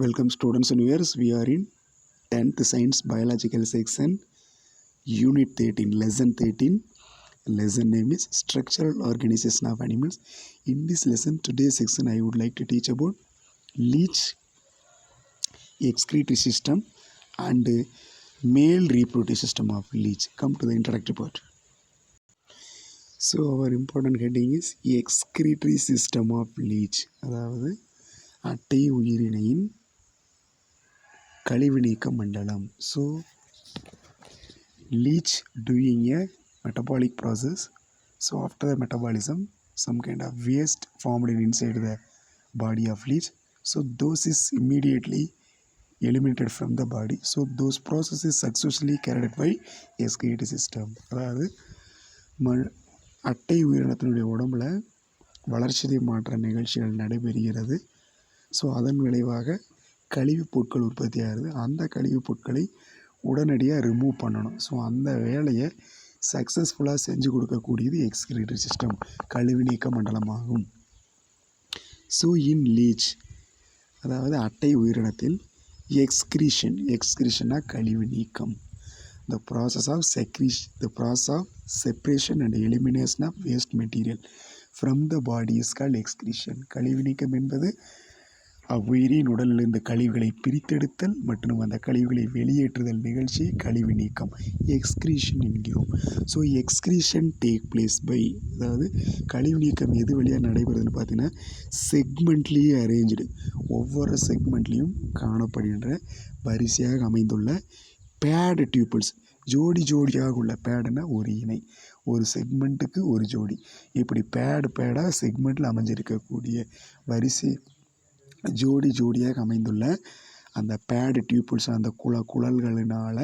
Welcome students and viewers. We are in 10th Science Biological section, Unit 13, Lesson 13. Lesson name is Structural Organization of Animals. In this lesson, today's section, I would like to teach about leech, excretory system and male reproductive system of leech. Come to the introductory part. So, our important heading is excretory system of leech. அதாவது அட்டை உயிரினையின் கழிவு நீக்க மண்டலம். So leech doing a metabolic process. So after the metabolism, some kind of waste formed inside the body of leech. So those is immediately eliminated from the body. So those processes successfully carried out by excretory system. அதாவது அட்டை உயிரினத்தினுடைய உடம்புல வளர்ச்சிதை மாற்ற நிகழ்ச்சிகள் நடைபெறுகிறது. So அதன் விளைவாக கழிவுப் பொருட்கள் உற்பத்தி ஆகுது. அந்த கழிவுப் பொருட்களை உடனடியாக ரிமூவ் பண்ணணும். ஸோ அந்த வேலையை சக்ஸஸ்ஃபுல்லாக செஞ்சு கொடுக்கக்கூடியது எக்ஸ்கிரீட்டரி சிஸ்டம், கழிவு நீக்க மண்டலமாகும். ஸோ இன் லீச், அதாவது அட்டை உயிரினத்தில் எக்ஸ்கிரீஷன்னா கழிவு நீக்கம். The process of separation and elimination of waste material from the body is called excretion. கழிவு நீக்கம் என்பது அவ்வுயிரின் உடலிலிருந்து கழிவுகளை பிரித்தெடுத்தல் மற்றும் அந்த கழிவுகளை வெளியேற்றுதல் நிகழ்ச்சி கழிவு நீக்கம், எக்ஸ்கிரீஷன் என்கிறோம். So excretion take place by, அதாவது கழிவு நீக்கம் எது வழியாக நடைபெறுதுன்னு பார்த்தீங்கன்னா செக்மெண்ட்லேயே அரேஞ்சு, ஒவ்வொரு செக்மெண்ட்லேயும் காணப்படுகின்ற வரிசையாக அமைந்துள்ள பேடு டியூப்பிள்ஸ், ஜோடியாக உள்ள பேடுனா ஒரு இணை, ஒரு செக்மெண்ட்டுக்கு ஒரு ஜோடி, இப்படி பேடாக செக்மெண்ட்டில் அமைஞ்சிருக்கக்கூடிய வரிசை ஜோடியாக அமைந்துள்ள அந்த பேடு டியூப்பிள்ஸ் அந்த குழல்களினால்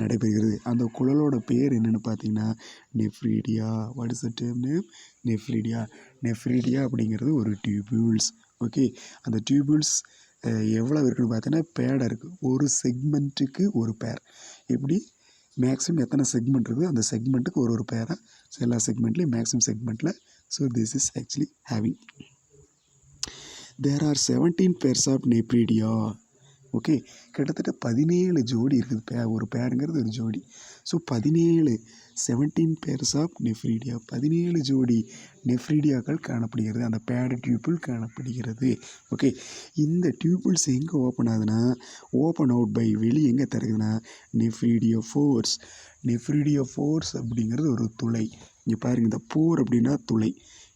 நடைபெறுகிறது. அந்த குழலோட பேர் என்னென்னு பார்த்தீங்கன்னா nephridia. What is the term name? Nephridia அப்படிங்கிறது ஒரு டியூபியூல்ஸ். ஓகே, அந்த டியூபியூல்ஸ் எவ்வளோ இருக்குதுன்னு பார்த்தீங்கன்னா பேடாக இருக்குது. ஒரு செக்மெண்ட்டுக்கு ஒரு பேர். இப்படி மேக்ஸிமம் எத்தனை செக்மெண்ட் இருக்குது அந்த செக்மெண்ட்டுக்கு ஒரு பேராக. ஸோ எல்லா செக்மெண்ட்லேயும் மேக்ஸிமம் செக்மெண்ட்டில். So this is actually having. There are 17 pairs of Nephridia. Okay, கிட்டத்தட்ட 17 ஜோடி இருக்குது. ஒரு பேருங்கிறது ஒரு ஜோடி. ஸோ 17 pairs of Nephridia, 17 ஜோடி நெஃப்ரீடியாக்கள் காணப்படுகிறது, அந்த பேடு டியூப்பிள் காணப்படுகிறது. ஓகே, இந்த டியூப்பிள்ஸ் எங்கே ஓப்பன் ஆகுதுன்னா ஓப்பன் அவுட் பை, வெளியே எங்கே திறக்குதுன்னா நெஃப்ரீடியோஃபோர்ஸ். நெஃப்ரீடியோஃபோர்ஸ் அப்படிங்கிறது ஒரு துளை. இங்கே பாருங்கள், இந்த போர் அப்படின்னா துளை.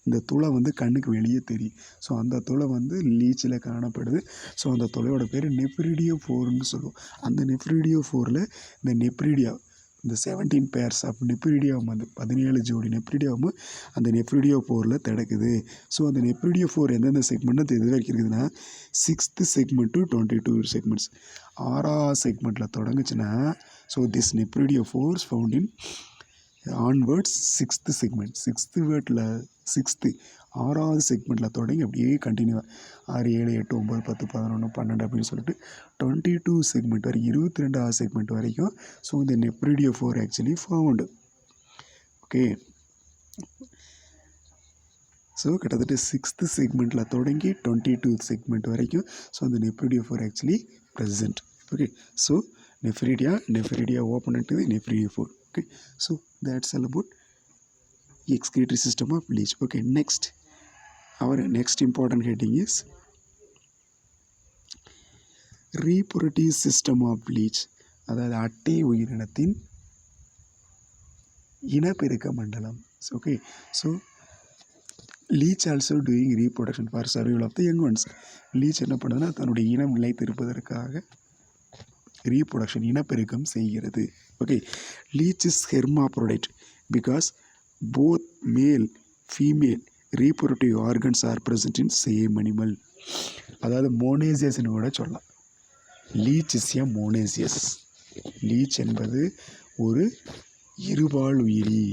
இந்த துளை வந்து கண்ணுக்கு வெளியே தெரியும். ஸோ அந்த துளை வந்து லீச்சில் காணப்படுது. ஸோ அந்த துளையோட பேர் நெஃப்ரிடியோஃபோர்னு சொல்லுவோம். அந்த நெஃப்ரிடியோஃபோரில் இந்த நெஃப்ரீடியா, இந்த 17 pairs ஆஃப் நெஃப்ரிடியாவும் வந்து 17 ஜோடி நெஃப்ரிடியாவும் அந்த நெஃப்ரிடியோஃபோரில் கிடக்குது. ஸோ அந்த நெஃப்ரிடியோஃபோர் எந்தெந்த செக்மெண்ட்டு இது வரைக்கும் இருக்குதுன்னா 6th segment to 22 segments. 6வது செக்மெண்ட்டில் தொடங்குச்சுன்னா so this nephridiophores found in onwards 6th segment. 6வது செக்மெண்ட்டில் தொடங்கி அப்படியே கண்டினியூவாக 6, 7, 8, 9, 10, 11, 12 அப்படின்னு சொல்லிட்டு 22 செக்மெண்ட் வரைக்கும், 22வது செக்மெண்ட் வரைக்கும். ஸோ இந்த nephridiophore actually found. Okay, so கிட்டத்தட்ட 6th செக்மெண்ட்டில் தொடங்கி 22 செக்மெண்ட் வரைக்கும். ஸோ அந்த nephridiophore actually present. Okay, so nephridia open to the nephridiophore. Okay, so that's all about excretory system of leech. Okay, next, our next important heading is reproductive system of leech. அதாவது அட்டை உயிரினத்தின் இனப்பெருக்க மண்டலம். Okay, so leech also doing reproduction for survival of the young ones. leech என்ன பண்ணுதுன்னா தன்னுடைய இனம் நிலைத்திருப்பதற்காக reproduction, இனப்பெருக்கம் செய்கிறது. Okay, leech is hermaphrodite because both male female reproductive organs are present in same animal. அதாவது மோனேசியஸ்ன்னு கூட சொல்லலாம். Leech is a monoecious. லீச் என்பது ஒரு இருபால் உயிரி,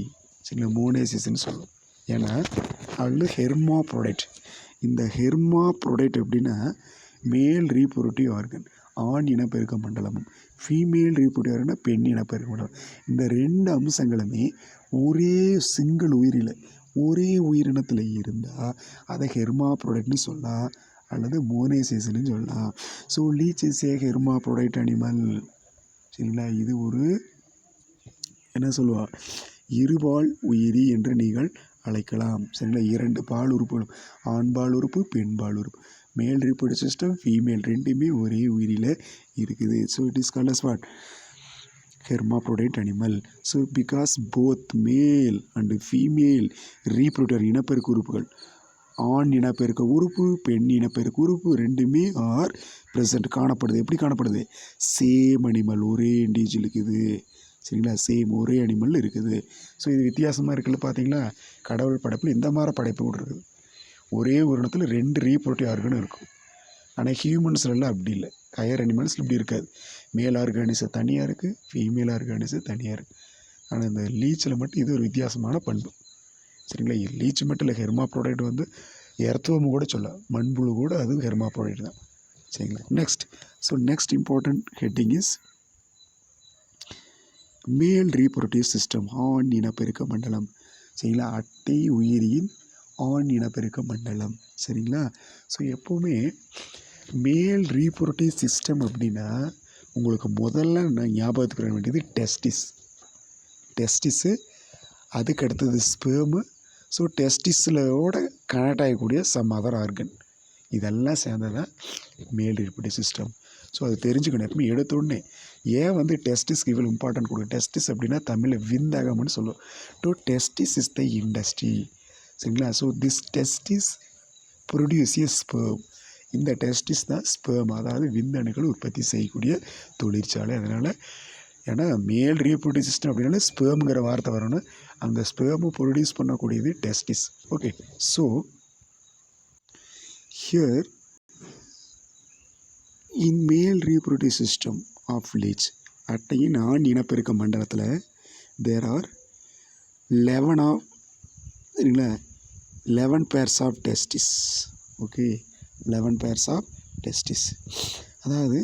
சரிங்களா, மோனேசியஸ்ன்னு சொல்லுவோம். ஏன்னா அது ஹெர்மாப்ரோடைட். இந்த ஹெர்மாப்ரோடைட் எப்படின்னா மேல் ரீப்ரொடக்டிவ் ஆர்கன், ஆண் இனப்பெருக்க மண்டலமும் ஃபீமேல் ரீப்ரொடக்டிவ் ஆர்கன்னா பெண் இனப்பெருக்க மண்டலம். இந்த 2 அம்சங்களுமே ஒரே சிங்கிள் உயிரில் ஒரே உயிரினத்தில் இருந்தால் அதை ஹெர்மாப்ரோடைட்னு சொல்லலாம். அல்லது மோனேசேஷன்னு சொல்லலாம். So leech is a hermaphrodite animal. சரிங்களா, இது ஒரு என்ன சொல்லுவா, இருபால் உயிரி என்று நீங்கள் அழைக்கலாம். சரிங்களா, 2 பால் உறுப்புகளும், ஆண்பால் உறுப்பு பெண்பால் உறுப்பு, மேல் ரீப்ரொடக்டிவ் சிஸ்டம் ஃபீமேல் ரெண்டுமே ஒரே உயிரில் இருக்குது. So it is called as what, hermaphrodite animal. So because both male and female reproductive இனப்பெருக்க உறுப்புகள், ஆண் இனப்பெருக்க உறுப்பு பெண் இனப்பெருக்க உறுப்பு ரெண்டுமே ஆர் ப்ரெசன்ட் காணப்படுது. எப்படி காணப்படுது, சேம் அனிமல், ஒரே இண்டிவிஜுவல் இருக்குது. சரிங்களா, சேம் ஒரே அனிமல் இருக்குது. ஸோ இது வித்தியாசமாக இருக்குல்ல, பார்த்தீங்களா, கடவுள் படைப்பில் இந்த மாதிரி படைப்பு கூட இருக்குது. ஒரே ஒரு இடத்துல 2 ரீப்ரொடக்டிவ் ஆர்கன் இருக்கும். ஆனால் ஹியூமன்ஸ்லாம் அப்படி இல்லை, ஹையர் அனிமல்ஸ் இப்படி இருக்காது. மேல் ஆர்கானிசம் தனியாக இருக்குது, ஃபீமேல் ஆர்கானிசம் தனியாக இருக்குது. ஆனால் இந்த லீச்சில் மட்டும் இது ஒரு வித்தியாசமான பண்பு. சரிங்களா, லீச் மட்டும் இல்லை, ஹெர்மாப்ரோடைட் வந்து எர்த்வம் கூட சொல்லலாம், மண்புழு கூட அதுவும் ஹெர்மாப்ரோடைட் தான். சரிங்களா, நெக்ஸ்ட் இம்பார்ட்டன்ட் ஹெட்டிங் இஸ் மேல் ரீப்ரொடக்டிவ் சிஸ்டம், ஆண் இனப்பெருக்க மண்டலம். சரிங்களா, அட்டை உயிரியின் ஆண் இனப்பெருக்க மண்டலம். சரிங்களா, ஸோ எப்போவுமே மேல் ரீப்ரொடக்டிவ் சிஸ்டம் அப்படின்னா உங்களுக்கு முதல்ல நான் ஞாபகத்துக்கு வர வேண்டியது டெஸ்டிஸு, அதுக்கு அடுத்தது ஸ்பெர்மு. ஸோ டெஸ்டிஸிலோட கனெக்ட் ஆகக்கூடிய சம் அதர் ஆர்கன், இதெல்லாம் சேர்ந்ததான் மேல் ரீப்ரொடக்டிவ் சிஸ்டம். ஸோ அது தெரிஞ்சுக்கணும். எப்பவுமே எடுத்தோடனே ஏன் வந்து டெஸ்டிஸ்க்கு இவ்வளோ இம்பார்ட்டன்ட் கொடுக்கும். டெஸ்டிஸ் அப்படின்னா தமிழில் விந்தகம்னு சொல்லுவோம். Two testis is the industry. சரிங்களா, so this testis produce a sperm. இந்த டெஸ்டிஸ் தான் ஸ்பெர்ம், அதாவது விந்தணுக்கள் உற்பத்தி செய்யக்கூடிய தொழிற்சாலை. அதனால் ஏன்னா மேல் ரீப்ரொடக்டிவ் சிஸ்டம் அப்படின்னால ஸ்பெர்ம்ங்கிற வார்த்தை வரணும். அந்த ஸ்பெர்மை ப்ரொடியூஸ் பண்ணக்கூடியது testis. Okay, so here in male reproductive system of leech, அட்டையின் ஆண் இனப்பெருக்க மண்டலத்தில் there are 11 pairs of testis. Okay, 11 pairs of testis, அதாவது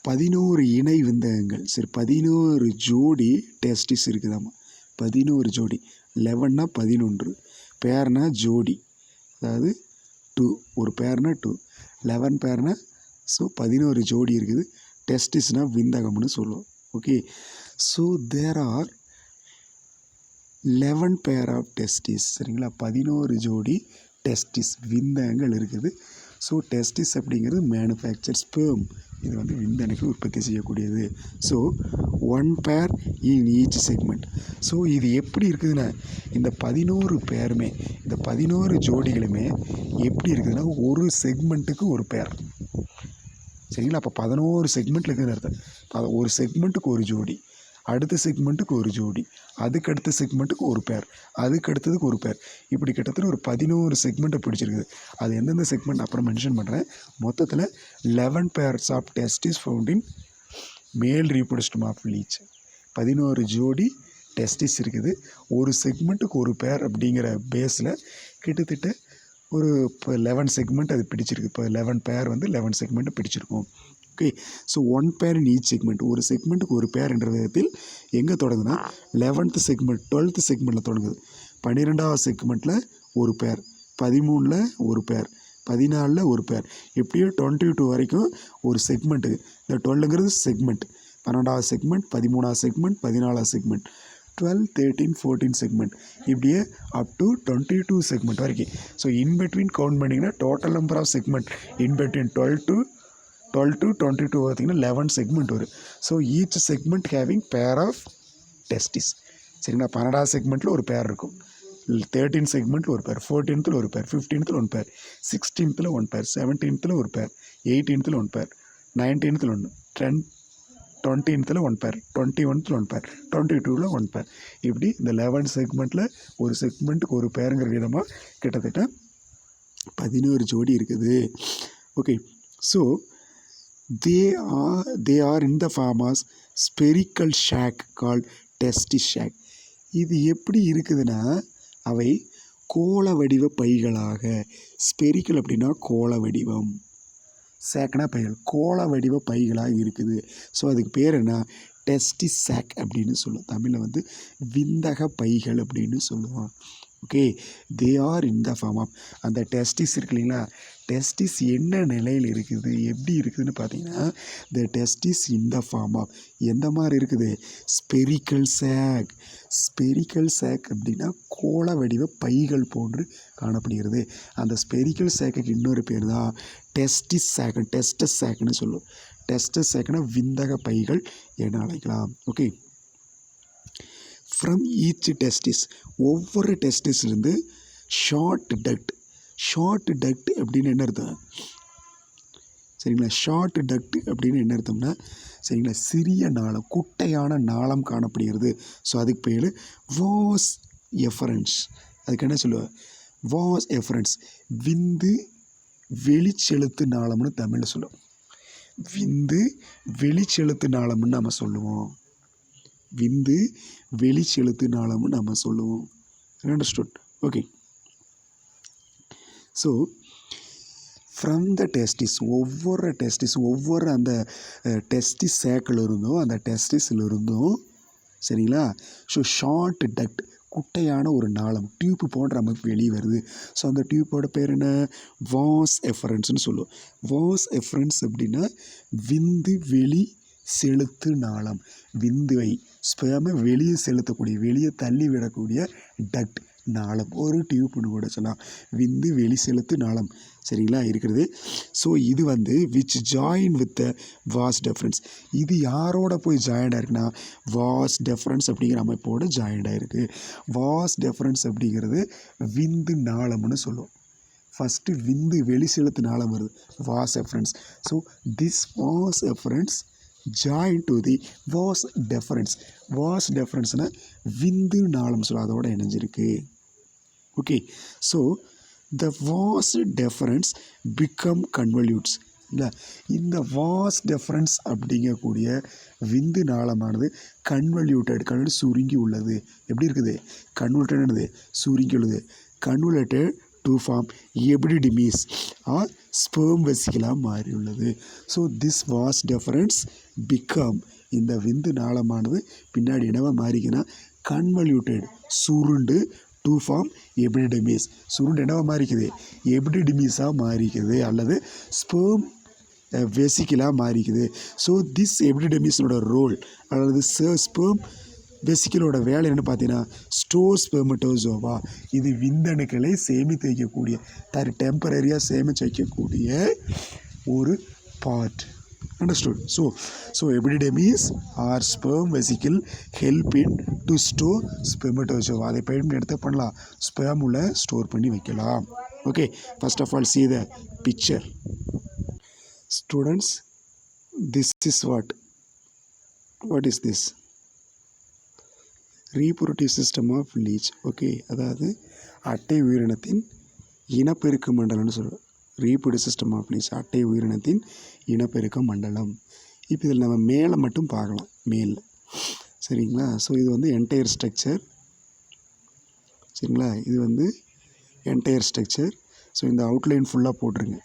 11 இணை விந்தகங்கள். சரி, 11 ஜோடி டெஸ்டிஸ் இருக்குதாம்மா, 11 ஜோடி. 11னா 11, பேர்னா ஜோடி, அதாவது 2, ஒரு பேர்னா 2, 11 பேர்னா, ஸோ 11 ஜோடி இருக்குது. டெஸ்டிஸ்னால் விந்தகம்னு சொல்லுவோம். Okay, so there are 11 pair of testis. சரிங்களா, 11 ஜோடி டெஸ்டிஸ் விந்தகங்கள் இருக்குது. ஸோ டெஸ்டிஸ் அப்படிங்கிறது மேனுஃபேக்சர் ஸ்பெர்ம், இது வந்து விந்தணுக்கள் உற்பத்தி செய்யக்கூடியது. So 1 pair in each segment. So இது எப்படி இருக்குதுன்னா, இந்த 11 பேருமே, இந்த 11 ஜோடிகளுமே எப்படி இருக்குதுன்னா, ஒரு செக்மெண்ட்டுக்கு ஒரு பேர். சரிங்களா, அப்போ 11 செக்மெண்ட்டில் இருக்குதுன்னு அர்த்தம். ஒரு செக்மெண்ட்டுக்கு ஒரு ஜோடி, அடுத்த செக்மெண்ட்டுக்கு ஒரு ஜோடி, அதுக்கு அடுத்த செக்மெண்ட்டுக்கு ஒரு பேர், அதுக்கு அடுத்ததுக்கு ஒரு பேர், இப்படி கிட்டத்தட்ட ஒரு 11 செக்மெண்ட்டை பிடிச்சிருக்குது. அது எந்தெந்த செக்மெண்ட் அப்புறம் மென்ஷன் பண்ணுறேன். மொத்தத்தில் 11 pairs of testis found in male reproductive of leech. 11 ஜோடி டெஸ்டிஸ் இருக்குது. ஒரு செக்மெண்ட்டுக்கு ஒரு பேர் அப்படிங்கிற பேஸில் கிட்டத்தட்ட ஒரு இப்போ 11 செக்மெண்ட் அது பிடிச்சிருக்கு. இப்போ 11 பேர் வந்து 11 செக்மெண்ட்டு பிடிச்சிருக்கும். Okay, so 1 pair in each segment, ஒரு செக்மெண்ட்டுக்கு ஒரு பேர் என்ற விதத்தில் எங்கே தொடங்குதுன்னா 11th செக்மெண்ட் 12th செக்மெண்ட்டில் தொடங்குது. 12வது செக்மெண்ட்டில் ஒரு பேர், 13ல் ஒரு பேர், 14ல் ஒரு பேர், எப்படியோ 22 வரைக்கும் ஒரு செக்மெண்ட்டு. இந்த 12ங்கிறது செக்மெண்ட், 12வது செக்மெண்ட், 13வது செக்மெண்ட், 14வது செக்மெண்ட், 12, 13, 14 செக்மெண்ட், இப்படியே அப் டு 22 செக்மெண்ட் வரைக்கும். ஸோ இன்பிட்வீன் கவுண்ட் பண்ணிங்கன்னா total number of segment in between 12 to 22 பார்த்திங்கன்னா 11 செக்மெண்ட் வரும். So each segment having pair of testis. சரிங்களா, 12வது செக்மெண்ட்டில் ஒரு பேர் இருக்கும், 13 செக்மெண்ட்டில் ஒரு பேர், 14th ஒரு பேர், 15th ஒரு பேர், 16th ஒரு பேர், 17th ஒரு பேர், 18th ஒரு பேர், 19th ஒன்று, 20th ஒரு பேர், 21th ஒரு பேர், 22ல் ஒரு பேர். இப்படி இந்த 11 செக்மெண்ட்டில் ஒரு செக்மெண்ட்டுக்கு ஒரு பேருங்கிற விதமாக கிட்டத்தட்ட 11 ஜோடி இருக்குது. Okay, so they are in the form as spherical sac called testis sac. இது எப்படி இருக்குதுன்னா, அவை கோள வடிவ பைகளாக, ஸ்பெரிக்கல் அப்படின்னா கோள வடிவம், சேக்னா பைகள், கோள வடிவ பைகளாக இருக்குது. ஸோ அதுக்கு பேர் என்ன, டெஸ்டிஸ் சாக் அப்படின்னு சொல்லுவோம். தமிழில் வந்து விந்தக பைகள் அப்படின்னு சொல்லுவோம். Okay, they are in the form of, அந்த டெஸ்டிஸ் இருக்கு இல்லைங்களா, டெஸ்டிஸ் என்ன நிலையில் இருக்குது, எப்படி இருக்குதுன்னு பார்த்தீங்கன்னா, the testis in the form of எந்த மாதிரி இருக்குது, ஸ்பெரிக்கல் சேக். ஸ்பெரிக்கல் சேக் அப்படின்னா கோள வடிவ பைகள் போன்று காணப்படுகிறது. அந்த ஸ்பெரிக்கல் சேக்குக்கு இன்னொரு பேர் தான் டெஸ்டிஸ் சேக், டெஸ்டஸ் சேக்குன்னு சொல்லுவோம். டெஸ்டஸ் சேக்குன்னா விந்தக பைகள் என அழைக்கலாம். ஓகே, ஃப்ரம் ஈச் டெஸ்டிஸ், ஒவ்வொரு டெஸ்டிஸ்லேருந்து ஷார்ட் டக்ட். ஷார்ட் டக்ட் அப்படின்னு என்ன அர்த்தம் சரிங்களா, ஷார்ட் டக்ட் அப்படின்னு என்ன அர்த்தம்னா சரிங்களா, சிறிய நாளம், குட்டையான நாளம் காணப்படுகிறது. ஸோ அதுக்கு பேர் வாஸ் எஃபரன்ஸ். அதுக்கு என்ன சொல்லுவேன், வாஸ் எஃபரன்ஸ், விந்து வெளிச்செலுத்து நாளம்னு தமிழில் சொல்லுவோம். விந்து வெளிச்செலுத்து நாளம்னு நம்ம சொல்லுவோம். விந்து வெளிச்செலுத்து நாளம்னு நம்ம சொல்லுவோம். Understood? Okay, so from the testis, ஒவ்வொரு அந்த டெஸ்டிஸ் சேக்கில் இருந்தும் அந்த டெஸ்டிஸில் இருந்தும் சரிங்களா, ஸோ ஷார்ட் டக்ட், குட்டையான ஒரு நாளம், டியூப் போன்ற அமைப்பு வெளியே வருது. ஸோ அந்த டியூப்போட பேர் என்ன, வாஸ் எஃபரன்ஸ்னு சொல்லுவோம். வாஸ் எஃபரன்ஸ் அப்படின்னா விந்து வெளி செலுத்து நாளம். விந்துவை ஸ்பெர்மை வெளியே செலுத்தக்கூடிய, வெளியே தள்ளி விடக்கூடிய டக்ட், நாளம், ஒரு டியூப்னு கூட சொல்லலாம். விந்து வெளி செலுத்து நாளம் சரிங்களா இருக்கிறது. ஸோ இது வந்து which join with the vas difference. இது யாரோட போய் ஜாயின்ட் ஆயிருக்குன்னா வாஸ் டெஃபரன்ஸ் அப்படிங்கிற அமைப்போடு ஜாயின்ட் ஆகிருக்கு. வாஸ் டெஃபரன்ஸ் அப்படிங்கிறது விந்து நாளம்னு சொல்லுவோம். ஃபஸ்ட்டு விந்து வெளி செலுத்து நாளம் வருது, vas efferens. So this vas efferens join to the vas deferens. Vas டெஃபரன்ஸ்னால் விந்து நாளம் சொல்ல அதோட இணைஞ்சிருக்கு. Okay, so the vas deferens become convolutes. இல்லை, இந்த வாஸ் டெஃபரன்ஸ் அப்படிங்கக்கூடிய விந்து நாளமானது கன்வல்யூட்டட் சுருங்கி உள்ளது. எப்படி இருக்குது, கன்வல்யூட்டட் என்னது, சுருங்கி உள்ளது. Convoluted to form epididymis or sperm வெசிகலாக மாறியுள்ளது. So this vas deferens become, இந்த விந்து நாளமானது பின்னாடி என்னவா மாறிக்குன்னா கன்வல்யூட்டட், சுருண்டு, டு ஃபார்ம் எபிடிடிமிஸ், சுருண்டு என்னவா மாறிக்குது, எபிடிடிமிஸாக மாறிக்குது அல்லது ஸ்பெர்ம் வெசிகலாக மாறிக்குது. ஸோ திஸ் எபிடிடிமிஸோட ரோல் அல்லது ஸ்பெர்ம் வெசிக்கலோட வேலை என்னென்னு பார்த்தீங்கன்னா ஸ்டோர் ஸ்பெர்மட்டோசோவா. இது விந்தணுக்களை சேமித்து வைக்கக்கூடிய, டெம்பரரியாக சேமித்து வைக்கக்கூடிய ஒரு part. Understood? So epididymis or sperm vesicle help in to store spermatozoa. அதை பயன்படுத்த பண்ணலாம், ஸ்பெர்ம் உள்ள ஸ்டோர் பண்ணி வைக்கலாம். Okay, first of all see the picture. Students, this is what is this? Reproductive system of leech. Okay, அதாவது அட்டை உயிரினத்தின் இனப்பெருக்க மண்டலம்னு சொல்லுவோம். ரீப்ரொடக்டிவ் சிஸ்டம் ஆஃப் லீச், அட்டை உயிரினத்தின் இனப்பெருக்க மண்டலம். இப்போ இதில் நம்ம மேலே மட்டும் பார்க்கலாம், மேலில் சரிங்களா. ஸோ இது வந்து என்டையர் ஸ்ட்ரக்சர் சரிங்களா, இது வந்து என்டையர் ஸ்ட்ரக்சர். ஸோ இந்த அவுட்லைன் ஃபுல்லாக போட்டுருங்க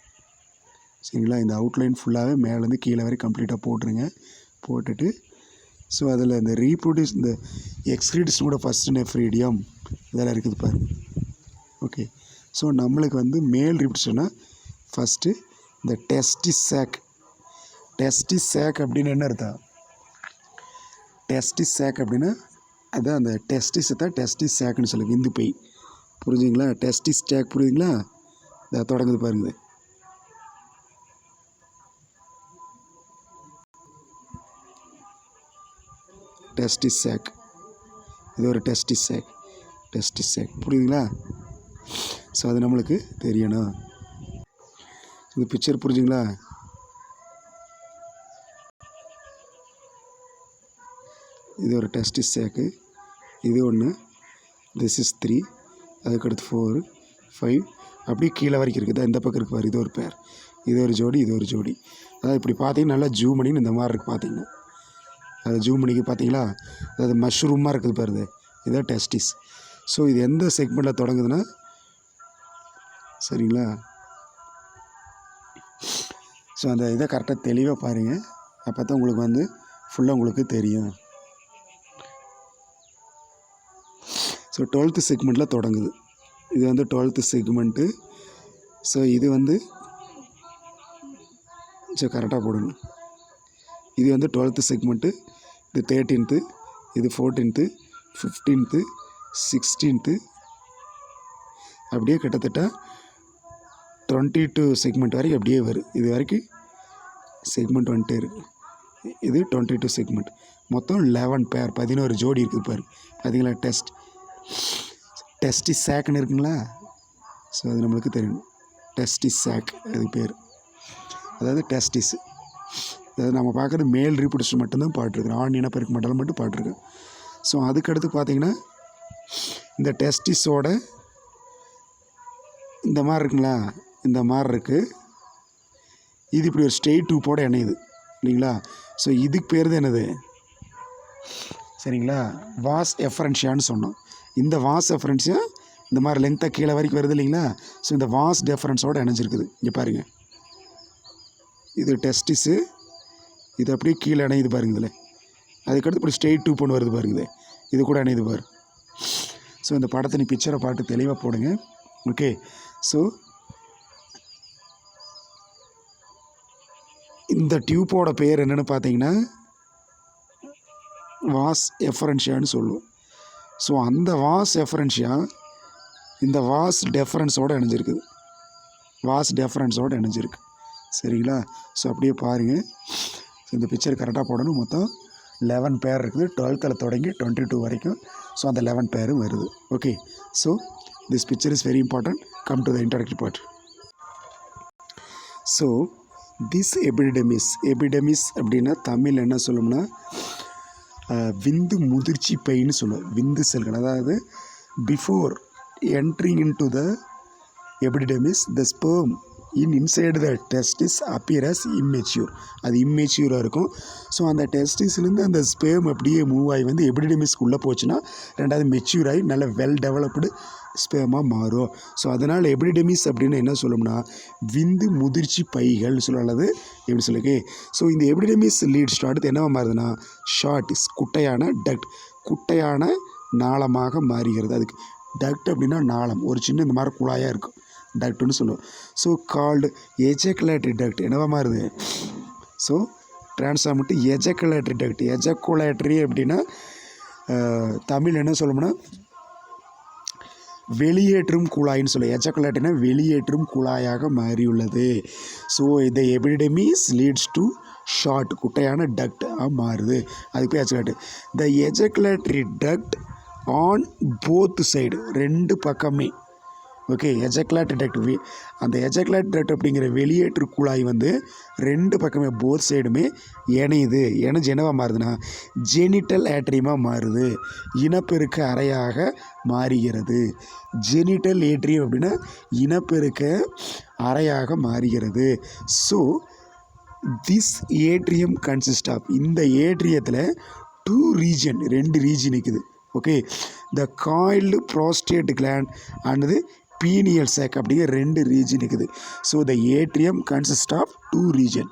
சரிங்களா. இந்த அவுட்லைன் ஃபுல்லாகவே மேலேருந்து கீழே வரை கம்ப்ளீட்டாக போட்டுருங்க. போட்டுட்டு ஸோ அதில் இந்த ரீப்ரொடியூஸ், இந்த எக்ஸ்க்ரீட்ஸ் கூட ஃபஸ்ட்டு நெஃப்ரீடியம் இதெல்லாம் இருக்குது பாருங்கள். ஓகே, ஸோ நம்மளுக்கு வந்து மேல் ரீப்ரொடியூஷன்னா ஃபஸ்ட்டு இந்த டெஸ்டிஸ் சேக். டெஸ்டிஸ் சேக் அப்படின்னு என்ன அர்த்தம், டெஸ்டிஸ் சேக் அப்படின்னா அதான் அந்த டெஸ்டிஸை தான் டெஸ்டிஸ் சேக்குன்னு சொல்லு, விந்து பை. புரிஞ்சுங்களா, டெஸ்டிஸ் சேக் புரியுதுங்களா, இதை தொடங்குது பாருங்கள். டெஸ்டிஸ் சேக், இது ஒரு டெஸ்டிஸ் சேக் புரியுதுங்களா. ஸோ அது நம்மளுக்கு தெரியணும். இந்த பிக்சர் புரிஞ்சுங்களா. இது ஒரு டெஸ்டிஸ் சேக்கு, இது ஒன்று, திஸ் இஸ் 3, அதுக்கடுத்து 4, 5 அப்படியே கீழே வரைக்கும் இருக்குது. இந்த பக்கம் இருக்கு பாரு, இது ஒரு பேர், இது ஒரு ஜோடி, இது ஒரு ஜோடி. அதாவது இப்படி பார்த்தீங்கன்னா நல்லா ஜூம் பண்ணின்னு இந்த மாதிரி இருக்குது பார்த்தீங்கன்னா, அது ஜூம் பண்ணிக்கு பார்த்தீங்களா, அதாவது மஷ்ரூமாக இருக்குது பாருது, இதுதான் டெஸ்டிஸ். ஸோ இது எந்த செக்மெண்ட்டில் தொடங்குதுன்னா சரிங்களா. ஸோ அந்த இதை கரெக்டாக தெளிவாக பாருங்கள், அப்போ தான் உங்களுக்கு வந்து ஃபுல்லாக உங்களுக்கு தெரியும். ஸோ 12th செக்மெண்ட்டில் தொடங்குது. இது வந்து 12th செக்மெண்ட்டு. ஸோ இது வந்து கரெக்டாக போடணும். இது வந்து 12th செக்மெண்ட்டு, இது 13th, இது 14th, 15th, 16th, அப்படியே கிட்டத்தட்ட 22 செக்மெண்ட் வரைக்கும் அப்படியே வரும். இது வரைக்கும் செக்மெண்ட் வந்துட்டே இருக்குது. இது 22 செக்மெண்ட். மொத்தம் 11 பேர், 11 ஜோடி இருக்குது பாரு. பார்த்தீங்களா? டெஸ்டி சாக்னு இருக்குங்களா? ஸோ அது நம்மளுக்கு தெரியும். டெஸ்டி சாக் அது பேர். அதாவது டெஸ்டிஸ். அதாவது நம்ம பார்க்குறது மேல் ரீப்ரொடக்ஷன் மட்டும்தான் பாட்டுருக்கோம். ஆண் இனப்பெருக்க மண்டலம் மட்டும் பாட்டுருக்கோம். ஸோ அதுக்கடுத்து பார்த்திங்கன்னா இந்த டெஸ்டிஸோட இந்த மாதிரி இருக்குங்களா, இந்த மாதிரி இருக்குது. இது இப்படி ஒரு ஸ்ட்ரெயிட் டூப்போட இணையுது இல்லைங்களா? ஸோ இதுக்கு பேர் தான் என்னது சரிங்களா? வாஸ் எஃபரன்ஷியான்னு சொன்னோம். இந்த வாஸ் எஃபரன்ஷியா இந்த மாதிரி லெங்க்த்தாக கீழே வரைக்கும் வருது இல்லைங்களா? ஸோ இந்த வாஸ் டெஃபரன்ஸோடு இணைஞ்சிருக்குது. இங்கே பாருங்கள், இது டெஸ்டிஸு, இது அப்படியே கீழே இணையுது பாருங்க. இதில் அதுக்கடுத்து இப்படி ஸ்ட்ரெயிட் டூப் ஒன்று வருது பாருங்க, இது கூட இணையுது பாரு. ஸோ இந்த படத்தை நீ பிக்சரை பார்த்து தெளிவாக போடுங்க. ஓகே. ஸோ இந்த டியூப்போட பேர் என்னென்னு பார்த்தீங்கன்னா வாஸ் எஃபரன்ஷியான்னு சொல்லுவோம். ஸோ அந்த வாஸ் எஃபரன்ஷியா இந்த வாஸ் டெஃபரன்ஸோடு இணைஞ்சிருக்குது. வாஸ் டெஃபரன்ஸோடு இணைஞ்சிருக்கு. சரிங்களா? ஸோ அப்படியே பாருங்கள். ஸோ இந்த பிக்சர் கரெக்டாக போடணும். மொத்தம் 11 பேர் இருக்குது. 12th தொடங்கி 22 வரைக்கும். ஸோ அந்த 11 பேரும் வருது. Okay. So this picture is very important. Come to the introductory part. So this epididymis அப்படின்னா தமிழ் என்ன சொல்லணும்னா விந்து முதிர்ச்சி பைன்னு சொல்லுவோம். விந்து செல்கள், அதாவது before entering in to the epididymis the sperm inside the testis appear as immature. அது இம்மெச்சூராக இருக்கும். ஸோ அந்த டெஸ்டிஸ்லேருந்து அந்த ஸ்பெர்ம் அப்படியே மூவ் ஆகி வந்து எபிடெமிஸ்க்குள்ளே போச்சுன்னா ரெண்டாவது மெச்சூர் ஆகி நல்ல வெல் டெவலப்டு ஸ்பெர்மாக மாறும். ஸோ அதனால் எபிடெமிஸ் அப்படின்னு என்ன சொல்லணும்னா விந்து முதிர்ச்சி பைகள் சொல்லலாது எப்படி சொல்லுங்க. ஸோ இந்த எபிடெமிஸ் லீட்ஸ் அடுத்து என்னவா மாறுதுன்னா ஷார்ட் குட்டையான டக்ட், குட்டையான நாளமாக மாறுகிறது. அதுக்கு டக்ட் அப்படின்னா நாளம், ஒரு சின்ன இந்த மாதிரி குழாயாக இருக்கும், டக்ட்னு சொல்லுவோம். ஸோ கால்டு எஜக்குலேட்டரி டக்ட் என்னவா மாறுது. So transform to ejaculatory duct. Ejaculatory அப்படின்னா தமிழ் என்ன சொல்லணும்னா வெளியேற்றும் குழாயின்னு சொல்லுவோம். எஜக்குலேட்டர்னா வெளியேற்றும் குழாயாக மாறியுள்ளது. ஸோ இந்த எபிடெமிஸ் லீட்ஸ் டு ஷார்ட் குட்டையான டக்டாக மாறுது. அதுக்கு போய் எஜக்குலேட்டர். த எஜக்குலேட்டரி டக்ட் ஆன் போத் சைடு, ரெண்டு பக்கமே. ஓகே. எஜக்குலேட்டரி டக்ட், அந்த எஜக்குலேட்டரி டக்ட் அப்படிங்கிற வெளியேற்று குழாய் வந்து ரெண்டு பக்கமே போத் சைடுமே இணையுது. இணைஞ்சு என்னவாக மாறுதுன்னா ஜெனிட்டல் ஏட்ரியமாக மாறுது, இனப்பெருக்க அறையாக மாறுகிறது. ஜெனிட்டல் ஏட்ரியம் அப்படின்னா இனப்பெருக்க அறையாக மாறுகிறது. So this atrium consist of, இந்த ஏட்ரியத்தில் 2 ரீஜன், 2 ரீஜன் இருக்குது. Okay. The coiled prostate gland and penial sac அப்படிங்கிற 2 ரீஜன் இருக்குது. So the atrium consist of 2 region.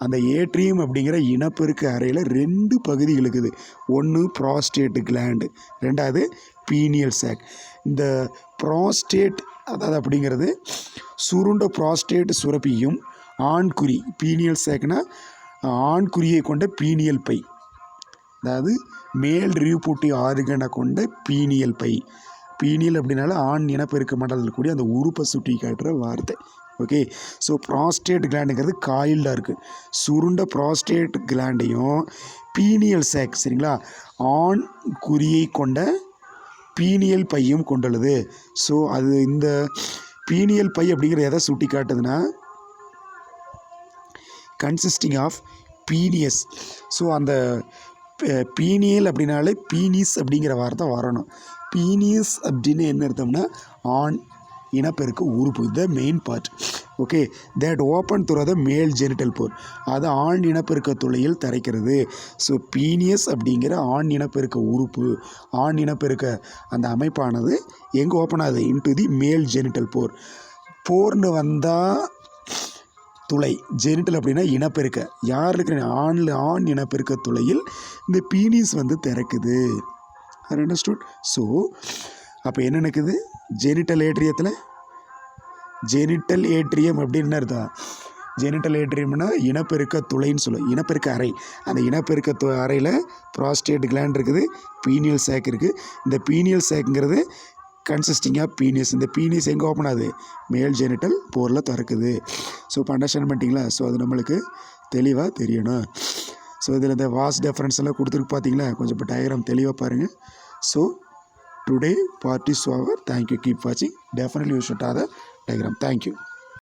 அந்த ஏட்ரியம் அப்படிங்கிற இனப்பெருக்க அறையில் 2 பகுதிகள் இருக்குது. ஒன்று ப்ராஸ்டேட் கிளாண்டு, ரெண்டாவது பீனியல் சேக். இந்த ப்ராஸ்டேட் அதாவது அப்படிங்கிறது சுருண்ட ப்ராஸ்டேட் சுரப்பியும் ஆண்குறி, பீனியல் சேக்னா ஆண்குறியை கொண்ட பீனியல் பை, அதாவது மேல் ரீப்ரொடக்டிவ் ஆர்கனை கொண்ட பீனியல் பை. பீனியல் அப்படின்னால ஆண் இனப்பெருக்க மண்டலத்தில் கூடிய அந்த உறுப்பை சுட்டி காட்டுற வார்த்தை. ஓகே. ஸோ ப்ராஸ்டேட் கிளாண்டுங்கிறது காயில்டாக இருக்குது. சுருண்ட ப்ராஸ்டேட் கிளாண்டையும் பீனியல் சேக் சரிங்களா ஆண் குறியை கொண்ட பீனியல் பையும் கொண்டுள்ளது. ஸோ அது இந்த பீனியல் பை அப்படிங்கிற எதை சுட்டி காட்டுதுன்னா கன்சிஸ்டிங் ஆஃப் பீனியஸ். ஸோ அந்த பீனியல் அப்படின்னாலே பீனிஸ் அப்படிங்கிற வார்த்தை வரணும். பீனியஸ் அப்படின்னு என்ன அர்த்தம்னா ஆண் இனப்பெருக்க உறுப்பு, the main part. Okay. That open through the மேல் ஜெனிட்டல் போர், அது ஆண் இனப்பெருக்க துளையில் திறக்கிறது. ஸோ பீனியஸ் அப்படிங்கிற ஆண் இனப்பெருக்க உறுப்பு, ஆண் இனப்பெருக்க அந்த அமைப்பானது எங்கே ஓப்பன் ஆகுது இன்டு தி மேல் ஜெனிட்டல் போர். போர்னு வந்தால் துளை, ஜெனிட்டல் அப்படின்னா இனப்பெருக்க, யார் இருக்கிற ஆண் இனப்பெருக்க துளையில் இந்த பீனிஸ் வந்து திறக்குது. அண்டர்ஸ்டுட். ஸோ அப்போ என்ன நடக்குது? ஜெனிட்டல் ஏட்ரியத்தில் ஜெனிட்டல் ஏட்ரியம் அப்படின்னு அர்த்தம். ஜெனிட்டல் ஏட்ரியம்னா இனப்பெருக்க துளைன்னு சொல்லுவோம், இனப்பெருக்க அறை. அந்த இனப்பெருக்க அறையில் ப்ராஸ்டேட் கிளாண்ட் இருக்குது, பீனியல் சேக் இருக்குது. இந்த பீனியல் சேக்குங்கிறது கன்சிஸ்டிங் ஆஃப் பீனியஸ். இந்த பீனியஸ் எங்கே ஓப்பன் ஆகுது? மேல் ஜெனிட்டல் போரில் திறக்குது. ஸோ இப்போ அண்டர்ஸ்டாண்ட் பண்ணிட்டீங்களா? ஸோ அது நம்மளுக்கு தெளிவாக தெரியணும். ஸோ இதில் இந்த வாஸ் டிஃப்ரென்ஸ் எல்லாம் கொடுத்துருக்கு பார்த்தீங்களா? கொஞ்சம் இப்போ டயக்ராம் தெளிவாக பாருங்கள். So today part is over. Thank you. Keep watching. Definitely you should have the diagram. Thank you.